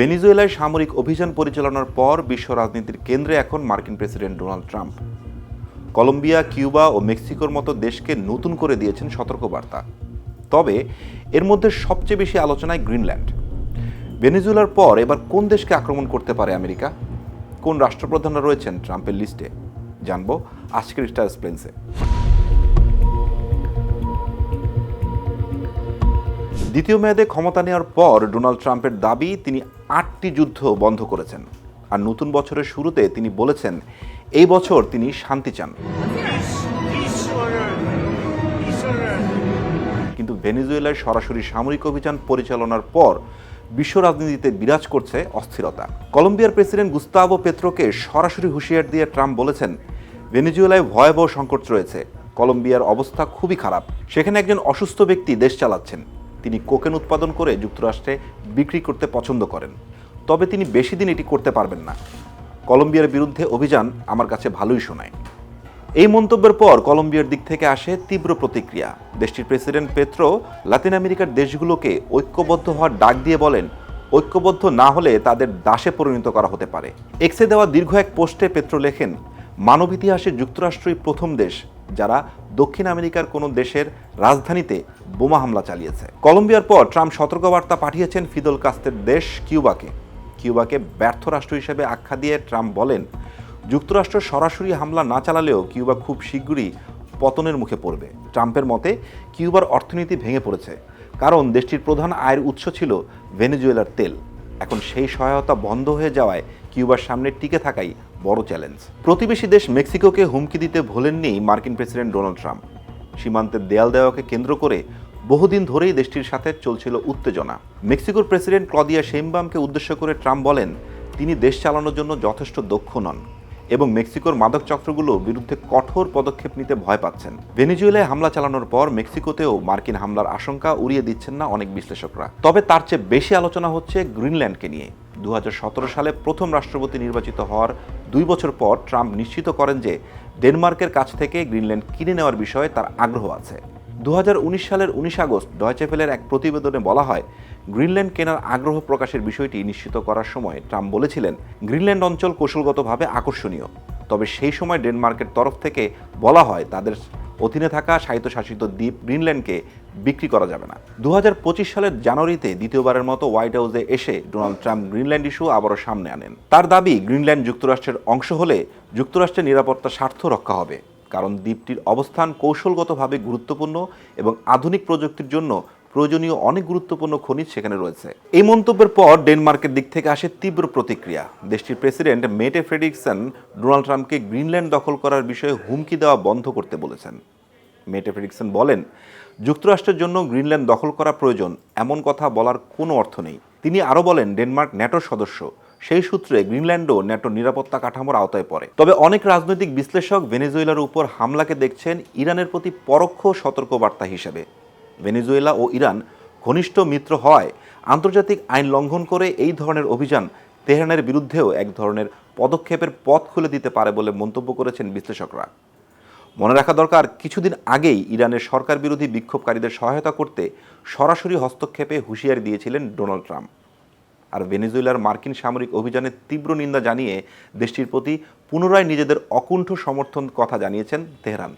ভেনেজুয়েলায় সামরিক অভিযান পরিচালনার পর বিশ্ব রাজনীতির কেন্দ্রে এখন মার্কিন president Donald Trump. Colombia, Cuba ও মেক্সিকোর মতো দেশকে নতুন করে দিয়েছেন সতর্কবার্তা। তবে এর মধ্যে সবচেয়ে বেশি আলোচনায় গ্রিনল্যান্ড। ভেনেজুয়েলার পর এবার কোন দেশকে আক্রমণ করতে পারে আমেরিকা? কোন রাষ্ট্রপ্রধানরা রয়েছেন ট্রাম্পের লিস্টে? জানবো আজকের স্টার এক্সপ্লেন্সে। দ্বিতীয় মেয়াদে ক্ষমতা নেওয়ার পর ডোনাল্ড ট্রাম্পের দাবি তিনি 8টি যুদ্ধ বন্ধ করেছেন। আর নতুন বছরের শুরুতে তিনি বলেছেন এই বছর তিনি শান্তি চান। কিন্তু ভেনেজুয়েলায় সরাসরি সামরিক অভিযান পরিচালনার পর বিশ্ব রাজনীতিতে বিরাজ করছে অস্থিরতা। কলম্বিয়ার প্রেসিডেন্ট গুস্তাভো পেত্রোকে সরাসরি হুঁশিয়ার দিয়ে ট্রাম্প বলেছেন ভেনেজুয়েলায় ভয়াবহ সংকট রয়েছে, কলম্বিয়ার অবস্থা খুবই খারাপ, সেখানে একজন অসুস্থ ব্যক্তি দেশ চালাচ্ছেন, তিনি কোকেন উৎপাদন করে যুক্তরাষ্ট্রে বিক্রি করতে পছন্দ করেন, তবে তিনি বেশি দিন এটি করতে পারবেন না। কলম্বিয়ার বিরুদ্ধে অভিযান আমার কাছে ভালোই শোনায়। এই মন্তব্যের পর কলম্বিয়ার দিক থেকে আসে তীব্র প্রতিক্রিয়া। দেশটির প্রেসিডেন্ট পেত্রো লাতিন আমেরিকার দেশগুলোকে ঐক্যবদ্ধ হওয়ার ডাক দিয়ে বলেন ঐক্যবদ্ধ না হলে তাদের দাসে পরিণত করা হতে পারে। এক্সে দেওয়া দীর্ঘ এক পোস্টে পেত্রো লেখেন, মানব ইতিহাসে যুক্তরাষ্ট্রই প্রথম দেশ যারা দক্ষিণ আমেরিকার কোনো দেশের রাজধানীতে বোমা হামলা চালিয়েছে। কলম্বিয়ার পর ট্রাম্প সতর্কবার্তা পাঠিয়েছেন ফিদেল কাস্ত্রোর দেশ কিউবাকে ব্যর্থ রাষ্ট্র হিসেবে আখ্যা দিয়ে ট্রাম্প বলেন যুক্তরাষ্ট্র সরাসরি হামলা না চালালেও কিউবা খুব শীঘ্রই পতনের মুখে পড়বে। ট্রাম্পের মতে কিউবার অর্থনীতি ভেঙে পড়েছে, কারণ দেশটির প্রধান আয়ের উৎস ছিল ভেনেজুয়েলার তেল। এখন সেই সহায়তা বন্ধ হয়ে যাওয়ায় কিউবার সামনে টিকে থাকাই বড় চ্যালেঞ্জ। প্রতিবেশী দেশ মেক্সিকোকে হুমকি দিতে ভোলেননি মার্কিন প্রেসিডেন্ট ডোনাল্ড ট্রাম্প। সীমান্তের দেয়াল দেওয়াকে কেন্দ্র করে বহুদিন ধরেই দেশটির সাথে চলছিল উত্তেজনা। মেক্সিকোর প্রেসিডেন্ট ক্লদিয়া শেইনবামকে উদ্দেশ্য করে ট্রাম্প বলেন তিনি দেশ চালানোর জন্য যথেষ্ট দক্ষ নন এবং মেক্সিকোর মাদক চক্রগুলোর বিরুদ্ধে কঠোর পদক্ষেপ নিতে ভয় পাচ্ছেন। ভেনেজুয়েলায় হামলা চালানোর পর মেক্সিকোতেও মার্কিন হামলার আশঙ্কা উড়িয়ে দিচ্ছেন না অনেক বিশ্লেষকরা। তবে তার চেয়ে বেশি আলোচনা হচ্ছে গ্রিনল্যান্ডকে নিয়ে। 2017 সালে প্রথম রাষ্ট্রপতি নির্বাচিত হওয়ার 2 বছর পর ট্রাম্প নিশ্চিত করেন যে ডেনমার্কের কাছ থেকে গ্রিনল্যান্ড কিনে নেওয়ার বিষয়ে তার আগ্রহ আছে। 2019 সালের 19 আগস্ট ডয়চে ভেলের এক প্রতিবেদনে বলা হয় গ্রিনল্যান্ড কেনার আগ্রহ প্রকাশের বিষয়টি নিশ্চিত করার সময় ট্রাম্প বলেছিলেন গ্রিনল্যান্ড অঞ্চল কৌশলগতভাবে আকর্ষণীয়, তবে সেই সময় ডেনমার্কের তরফ থেকে বলা হয় তাদের অধীনে থাকা স্বায়ত্তশাসিত দ্বীপ গ্রিনল্যান্ডকে বিক্রি করা যাবে না। 2025 সালের জানুয়ারিতে দ্বিতীয়বারের মতো হোয়াইট হাউসে এসে ডোনাল্ড ট্রাম্প গ্রিনল্যান্ড ইস্যু আবারও সামনে আনেন। তার দাবি গ্রিনল্যান্ড যুক্তরাষ্ট্রের অংশ হলে যুক্তরাষ্ট্রের নিরাপত্তা স্বার্থ রক্ষা হবে, কারণ দ্বীপটির অবস্থান কৌশলগতভাবে গুরুত্বপূর্ণ এবং আধুনিক প্রযুক্তির জন্য প্রয়োজনীয় অনেক গুরুত্বপূর্ণ খনিজ সেখানে রয়েছে। এই মন্তব্যের পর ডেনমার্কের দিক থেকে আসে তীব্র প্রতিক্রিয়া। দেশটির প্রেসিডেন্ট মেটে ফ্রেডরিকসন ডোনাল্ড ট্রাম্পকে গ্রিনল্যান্ড দখল করার বিষয়ে হুমকি দেওয়া বন্ধ করতে বলেছেন। মেটে ফ্রেডরিকসন বলেন যুক্তরাষ্ট্রের জন্য গ্রিনল্যান্ড দখল করা প্রয়োজন এমন কথা বলার কোনো অর্থ নেই। তিনি আরও বলেন ডেনমার্ক ন্যাটোর সদস্য, সেই সূত্রে গ্রিনল্যান্ডও ন্যাটোর নিরাপত্তা কাঠামোর আওতায় পড়ে। তবে অনেক রাজনৈতিক বিশ্লেষক ভেনেজুয়েলার উপর হামলাকে দেখছেন ইরানের প্রতি পরোক্ষ সতর্কবার্তা হিসেবে। ভেনেজুয়েলা ও ইরান ঘনিষ্ঠ মিত্র হওয়ায় আন্তর্জাতিক আইন লঙ্ঘন করে এই ধরনের অভিযান তেহরানের বিরুদ্ধেও এক ধরনের পদক্ষেপের পথ খুলে দিতে পারে বলে মন্তব্য করেছেন বিশ্লেষকরা। মনে রাখা দরকার, কিছুদিন আগেই ইরানের সরকার বিরোধী বিক্ষোভকারীদের সহায়তা করতে সরাসরি হস্তক্ষেপে হুঁশিয়ারি দিয়েছিলেন ডোনাল্ড ট্রাম্প। আর ভেনেজুয়েলার মার্কিন সামরিক অভিযানের তীব্র নিন্দা জানিয়ে দেশটির প্রতি পুনরায় নিজেদের অকুণ্ঠ সমর্থন কথা জানিয়েছেন তেহরান।